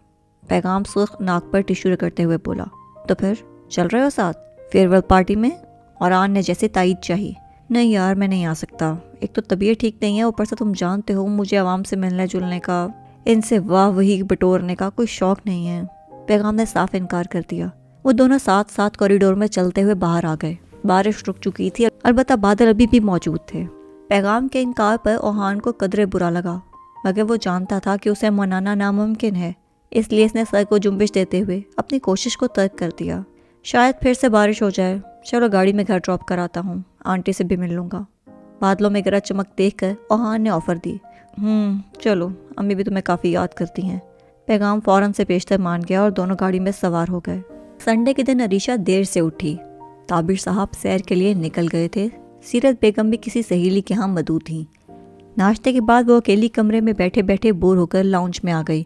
پیغام سرخ ناک پر ٹشو رگڑتے ہوئے بولا۔ تو پھر چل رہے ہو ساتھ فیئر ویل پارٹی میں؟ اوران نے جیسے تائید چاہی۔ نہیں یار، میں نہیں آ سکتا، ایک تو طبیعت ٹھیک نہیں ہے، اوپر سے تم جانتے ہو مجھے عوام سے ملنے جلنے کا، ان سے واہ وہی بٹورنے کا کوئی شوق نہیں ہے۔ پیغام نے صاف انکار کر دیا۔ وہ دونوں ساتھ ساتھ کوریڈور میں چلتے ہوئے باہر آ گئے۔ بارش رک چکی تھی، البتہ بادل ابھی بھی موجود تھے۔ پیغام کے انکار پر اوہان کو قدرے برا لگا، مگر وہ جانتا تھا کہ اسے منانا ناممکن ہے، اس لیے اس نے سر کو جنبش دیتے ہوئے اپنی کوشش کو ترک کر دیا۔ شاید پھر سے بارش ہو جائے، چلو گاڑی میں گھر ڈراپ کراتا ہوں، آنٹی سے بھی مل لوں گا۔ بادلوں میں گرج چمک دیکھ کر اوہان نے آفر دی۔ چلو، امی بھی تمہیں کافی یاد کرتی ہیں۔ پیغام فوراً سے پیشتر مان گیا اور دونوں گاڑی میں سوار ہو گئے۔ سنڈے کے دن عریشہ دیر سے اٹھی۔ طابر صاحب سیر کے لیے نکل گئے تھے، سیرت بیگم بھی کسی سہیلی کے ہاں مدعو تھیں۔ ناشتے کے بعد وہ اکیلی کمرے میں بیٹھے بیٹھے بور ہو کر لاؤنج میں آ گئی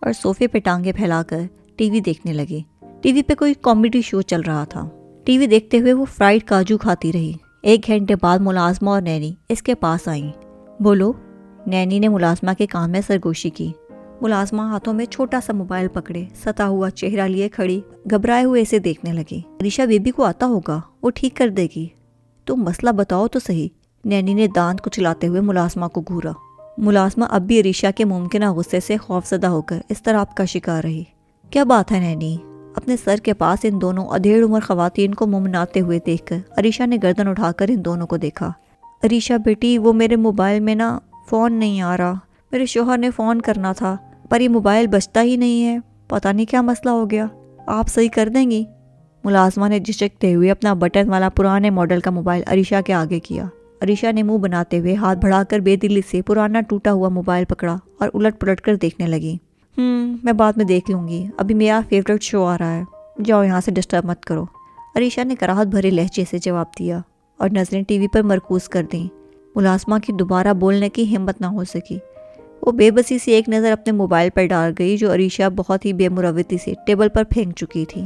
اور صوفے پہ ٹانگیں پھیلا کر ٹی وی دیکھنے لگی۔ ٹی وی پہ کوئی کامیڈی شو چل رہا تھا۔ ٹی وی دیکھتے ہوئے وہ فرائیڈ کاجو کھاتی رہی۔ 1 گھنٹے بعد ملازمہ اور نینی اس کے پاس آئیں۔ بولو، نینی نے ملازمہ کے کان میں سرگوشی کی۔ ملازمہ ہاتھوں میں چھوٹا سا موبائل پکڑے ستا ہوا چہرہ لیے کھڑی گھبرائے ہوئے اسے دیکھنے لگی۔ عریشہ بیبی کو آتا ہوگا، وہ ٹھیک کر دے گی، تم مسئلہ بتاؤ تو صحیح۔ نینی نے دانت کچلاتے ہوئے ملازمہ کو گھورا۔ ملازمہ اب بھی عریشہ کے ممکنہ غصے سے خوفزدہ ہو کر اضطراب کا شکار رہی۔ کیا بات ہے نینی؟ اپنے سر کے پاس ان دونوں ادھیڑ عمر خواتین کو ممناتے ہوئے دیکھ کر عریشہ نے گردن اٹھا کر ان دونوں کو دیکھا۔ عریشہ بیٹی، وہ میرے موبائل میں نا فون نہیں آ رہا، میرے شوہر نے فون کرنا تھا پر یہ موبائل بجتا ہی نہیں ہے، پتہ نہیں کیا مسئلہ ہو گیا، آپ صحیح کر دیں گی؟ ملازمہ نے جھجکتے ہوئے اپنا بٹن والا پرانے ماڈل کا موبائل عریشہ کے آگے کیا۔ عریشہ نے منہ بناتے ہوئے ہاتھ بڑھا کر بے دلی سے پرانا ٹوٹا ہوا موبائل پکڑا اور الٹ پلٹ کر دیکھنے لگی۔ میں بعد میں دیکھ لوں گی، ابھی میرا فیوریٹ شو آ رہا ہے، جاؤ یہاں سے ڈسٹرب مت کرو۔ عریشہ نے کراہت بھرے لہجے سے جواب دیا اور نظریں ٹی وی پر مرکوز کر دیں۔ ملازمہ کی دوبارہ بولنے کی ہمت نہ ہو سکی۔ وہ بے بسی سے ایک نظر اپنے موبائل پر ڈال گئی جو عریشہ بہت ہی بے مروتی سے ٹیبل پر پھینک چکی تھی۔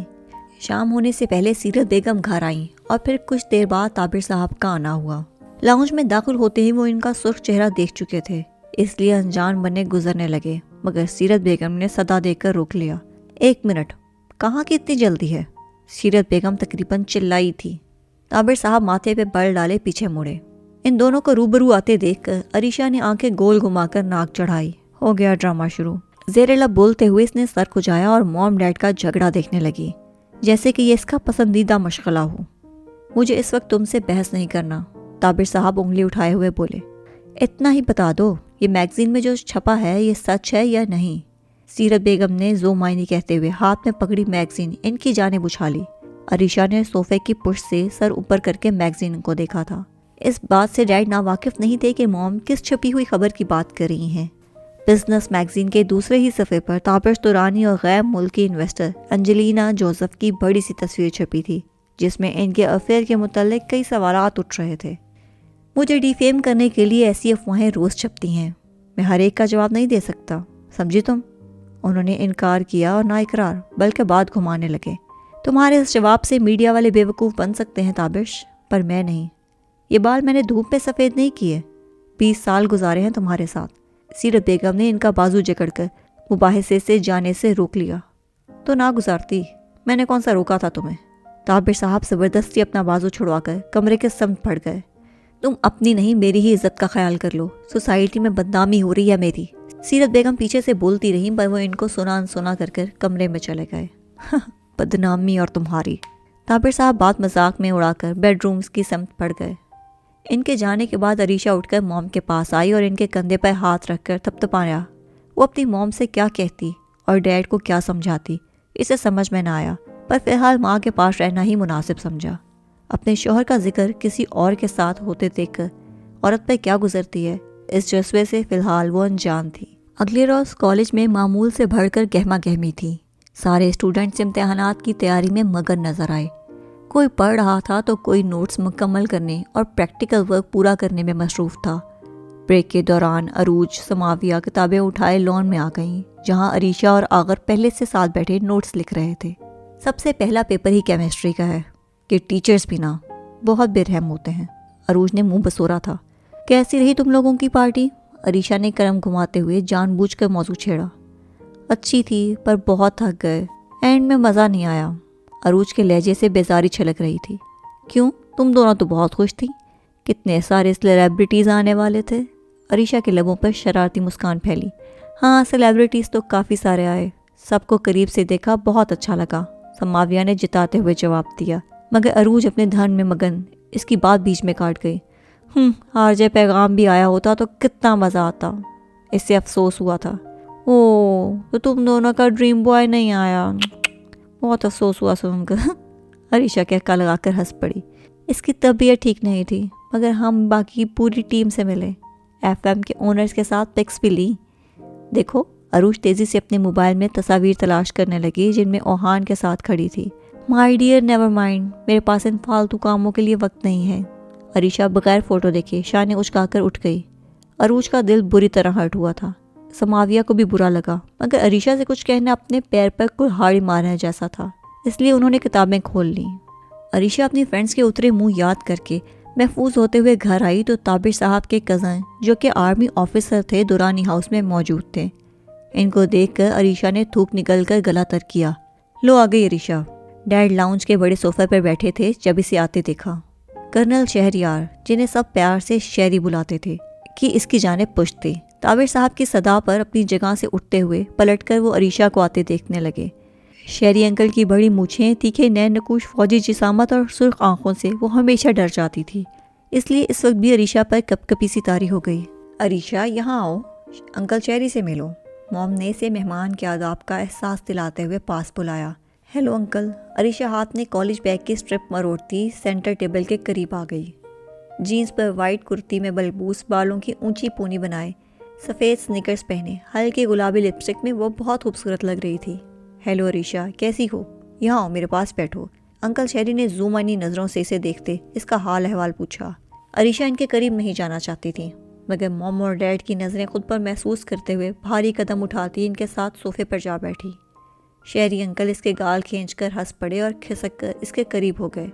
شام ہونے سے پہلے سیرت بیگم گھر آئیں اور پھر کچھ دیر بعد طابر صاحب کا آنا ہوا۔ لاؤنج میں داخل ہوتے ہی وہ ان کا سرخ چہرہ دیکھ چکے تھے، اس لیے انجان بنے گزرنے لگے، مگر سیرت بیگم نے صدا دے کر روک لیا۔ 1 منٹ، کہاں کی اتنی جلدی ہے؟ سیرت بیگم تقریباً چلائی تھی۔ طابر صاحب ماتھے پہ بل ڈالے پیچھے مڑے۔ ان دونوں کو روبرو آتے دیکھ کر عریشہ نے آنکھیں گول گھما کر ناک چڑھائی۔ ہو گیا ڈرامہ شروع۔ زیر لب بولتے ہوئے اس نے سر کھجایا اور موم ڈیڈ کا جھگڑا دیکھنے لگی، جیسے کہ یہ اس کا پسندیدہ مشغلہ ہو۔ مجھے اس وقت تم سے بحث نہیں کرنا، طابر صاحب انگلی اٹھائے ہوئے بولے۔ اتنا ہی بتا دو، یہ میگزین میں جو چھپا ہے یہ سچ ہے یا نہیں؟ سیرت بیگم نے زو معنی کہتے ہوئے ہاتھ میں پکڑی میگزین ان کی جانب اچھالی۔ عریشہ نے صوفے کی پشت سے سر اوپر کر کے میگزین کو دیکھا تھا۔ اس بات سے ڈیڈ ناواقف نہیں تھے کہ موم کس چھپی ہوئی خبر کی بات کر رہی ہیں۔ بزنس میگزین کے دوسرے ہی صفحے پر تابش دورانی اور غیر ملکی انویسٹر انجلینا جوزف کی بڑی سی تصویر چھپی تھی، جس میں ان کے افیئر کے متعلق کئی سوالات اٹھ رہے تھے۔ مجھے ڈیفیم کرنے کے لیے ایسی افواہیں روز چھپتی ہیں، میں ہر ایک کا جواب نہیں دے سکتا، سمجھی تم؟ انہوں نے انکار کیا اور نہ اقرار بلکہ بات گھمانے لگے۔ تمہارے اس جواب سے میڈیا والے بے وقوف بن سکتے ہیں تابش، پر میں نہیں۔ یہ بال میں نے دھوپ میں سفید نہیں کیے، 20 سال گزارے ہیں تمہارے ساتھ۔ سیرت بیگم نے ان کا بازو جکڑ کر مباحثے سے جانے سے روک لیا۔ تو نہ گزارتی، میں نے کون سا روکا تھا تمہیں؟ طاہر صاحب زبردستی اپنا بازو چھڑوا کر کمرے کے سمت پڑ گئے۔ تم اپنی نہیں میری ہی عزت کا خیال کر لو، سوسائٹی میں بدنامی ہو رہی ہے میری۔ سیرت بیگم پیچھے سے بولتی رہی پر وہ ان کو سنا انسنا کر کمرے میں چلے گئے۔ بدنامی اور تمہاری۔ طاہر صاحب بات مذاق میں اڑا کر بیڈ رومز کی سمت پڑ گئے۔ ان کے جانے کے بعد عریشہ اٹھ کر موم کے پاس آئی اور ان کے کندھے پر ہاتھ رکھ کر تھپتھپایا۔ وہ اپنی موم سے کیا کہتی اور ڈیڈ کو کیا سمجھاتی اسے سمجھ میں نہ آیا، پر فی الحال ماں کے پاس رہنا ہی مناسب سمجھا۔ اپنے شوہر کا ذکر کسی اور کے ساتھ ہوتے دیکھ کر عورت پہ کیا گزرتی ہے، اس جذبے سے فی الحال وہ انجان تھی۔ اگلے روز کالج میں معمول سے بڑھ کر گہما گہمی تھی۔ سارے اسٹوڈنٹس امتحانات کی تیاری میں مگن نظر آئے۔ کوئی پڑھ رہا تھا تو کوئی نوٹس مکمل کرنے اور پریکٹیکل ورک پورا کرنے میں مصروف تھا۔ بریک کے دوران عروج سماویہ کتابیں اٹھائے لان میں آ گئیں، جہاں عریشہ اور آغر پہلے سے ساتھ بیٹھے نوٹس لکھ رہے تھے۔ سب سے پہلا پیپر ہی کیمسٹری کا ہے کہ ٹیچرز بھی نہ بہت بے رحم ہوتے ہیں۔ عروج نے منہ بسورا تھا۔ کیسی رہی تم لوگوں کی پارٹی؟ عریشہ نے قلم گھماتے ہوئے جان بوجھ کر موضوع چھیڑا۔ اچھی تھی پر بہت تھک گئے، اینڈ میں مزہ نہیں آیا۔ عروج کے لہجے سے بیزاری چھلک رہی تھی۔ کیوں؟ تم دونوں تو بہت خوش تھی، کتنے سارے سیلیبریٹیز آنے والے تھے۔ عریشہ کے لبوں پر شرارتی مسکان پھیلی۔ ہاں سیلیبریٹیز تو کافی سارے آئے، سب کو قریب سے دیکھا، بہت اچھا لگا، سماویہ نے جتاتے ہوئے جواب دیا۔ مگر عروج اپنے دھن میں مگن اس کی بات بیچ میں کاٹ گئی۔ آرجے پیغام بھی آیا ہوتا تو کتنا مزہ آتا، اس سے افسوس ہوا تھا۔ او تو تم دونوں کا ڈریم بوائے نہیں آیا، بہت افسوس ہوا سن کر۔ عریشہ کہکا لگا کر ہنس پڑی۔ اس کی طبیعت ٹھیک نہیں تھی، مگر ہم باقی پوری ٹیم سے ملے، ایف ایم کے اونرز کے ساتھ پکس بھی لی۔ دیکھو، عروج تیزی سے اپنے موبائل میں تصاویر تلاش کرنے لگی جن میں اوہان کے ساتھ کھڑی تھی۔ مائی ڈیئر نیور مائنڈ، میرے پاس ان فالتو کاموں کے لیے وقت نہیں ہے۔ عریشہ بغیر فوٹو دیکھے شانے اچکا کر اٹھ گئی۔ عروج کا دل بری طرح ہرٹ ہوا تھا۔ سماویہ کو بھی برا لگا، مگر عریشہ سے کچھ کہنا اپنے پیر پر کلہاڑی مارنے جیسا تھا، اس لیے انہوں نے کتابیں کھول لیں۔ عریشہ اپنی فرینڈز کے اترے منہ یاد کر کے محفوظ ہوتے ہوئے گھر آئی تو طابر صاحب کے کزن جو کہ آرمی آفیسر تھے دورانی ہاؤس میں موجود تھے۔ ان کو دیکھ کر عریشہ نے تھوک نکل کر گلا تر کیا۔ لو آ گئی عریشہ۔ ڈیڈ لاؤنج کے بڑے صوفے پر بیٹھے تھے جب اسے آتے دیکھا۔ کرنل شہریار، جنہیں سب پیار سے شہری بلاتے تھے، کہ اس کی جانب پشت تھی۔ طابر صاحب کی صدا پر اپنی جگہ سے اٹھتے ہوئے پلٹ کر وہ عریشہ کو آتے دیکھنے لگے۔ شہری انکل کی بڑی مونچھیں، تیکھے نین نقوش فوجی جسامت اور سرخ آنکھوں سے وہ ہمیشہ ڈر جاتی تھی، اس لیے اس وقت بھی عریشہ پر کپ کپی سی طاری ہو گئی۔ عریشہ یہاں آؤ، انکل شہری سے ملو۔ موم نے اسے مہمان کے آداب کا احساس دلاتے ہوئے پاس بلایا۔ Hello uncle. عریشہ ہاتھ میں کالج بیگ کی اسٹرپ مروڑتی سینٹر ٹیبل کے قریب آ گئی۔ جینز پر وائٹ کرتی میں بلبوس بالوں کی اونچی پونی بنائے، سفید سنیکرز پہنے، ہلکے گلابی لپسٹک میں وہ بہت خوبصورت لگ رہی تھی۔ ہیلو عریشہ، کیسی ہو؟ یہاں آؤ، میرے پاس بیٹھو۔ انکل شہری نے زومانی نظروں سے اسے دیکھتے اس کا حال احوال پوچھا۔ عریشہ ان کے قریب نہیں جانا چاہتی تھی، مگر موم اور ڈیڈ کی نظریں خود پر محسوس کرتے ہوئے بھاری قدم اٹھاتی ان کے ساتھ صوفے پر جا بیٹھی۔ شہری انکل اس کے گال کھینچ کر ہنس پڑے اور کھسک کر اس کے قریب ہو گئے۔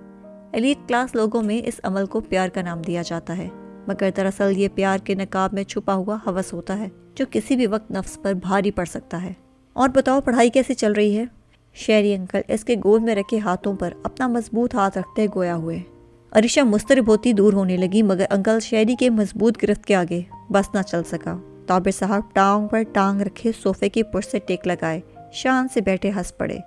ایلیٹ کلاس لوگوں میں اس عمل کو پیار کا نام دیا جاتا ہے، مگر دراصل یہ پیار کے نقاب میں چھپا ہوا ہوس ہوتا ہے جو کسی بھی وقت نفس پر بھاری پڑ سکتا ہے۔ اور بتاؤ، پڑھائی کیسی چل رہی ہے؟ شہری انکل اس کے گود میں رکھے ہاتھوں پر اپنا مضبوط ہاتھ رکھتے گویا ہوئے۔ عریشہ مضطرب ہوتی دور ہونے لگی، مگر انکل شہری کے مضبوط گرفت کے آگے بس نہ چل سکا۔ طابر صاحب ٹانگ پر ٹانگ رکھے صوفے کی پشت سے ٹیک لگائے شان سے بیٹھے ہنس پڑے۔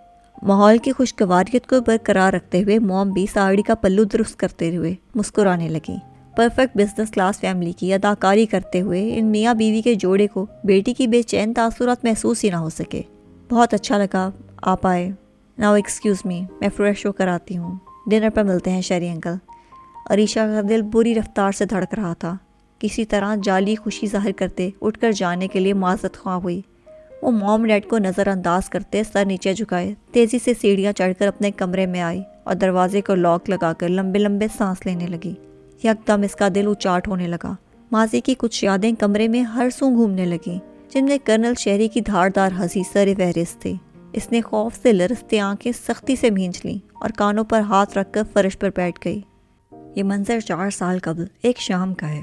ماحول کی خوشگواریت کو برقرار رکھتے ہوئے موم بھی ساڑی کا پلو درست کرتے ہوئے مسکرانے لگی۔ پرفیکٹ بزنس کلاس فیملی کی اداکاری کرتے ہوئے ان میاں بیوی کے جوڑے کو بیٹی کی بے چین تاثرات محسوس ہی نہ ہو سکے۔ بہت اچھا لگا آپ آئے۔ ناؤ ایکسکیوز می، میں فریش ہو کر آتی ہوں، ڈنر پر ملتے ہیں شہری انکل۔ عریشہ کا دل بری رفتار سے دھڑک رہا تھا، کسی طرح جعلی خوشی ظاہر کرتے اٹھ کر جانے کے لیے معذرت خواہ ہوئی۔ وہ موم ڈیڈ کو نظر انداز کرتے سر نیچے جھکائے تیزی سے سیڑھیاں چڑھ کر اپنے کمرے میں آئی اور دروازے کو لاک لگا کر لمبے لمبے سانس لینے لگی۔ یکدم اس کا دل اچاٹ ہونے لگا۔ ماضی کی کچھ یادیں کمرے میں ہر سو گھومنے لگیں، جن میں کرنل شہری کی دھاردار ہنسی سر فہرست تھی۔ اس نے خوف سے لرزتے آنکھیں سختی سے بھینچ لیں اور کانوں پر ہاتھ رکھ کر فرش پر بیٹھ گئی۔ یہ منظر 4 سال قبل ایک شام کا ہے۔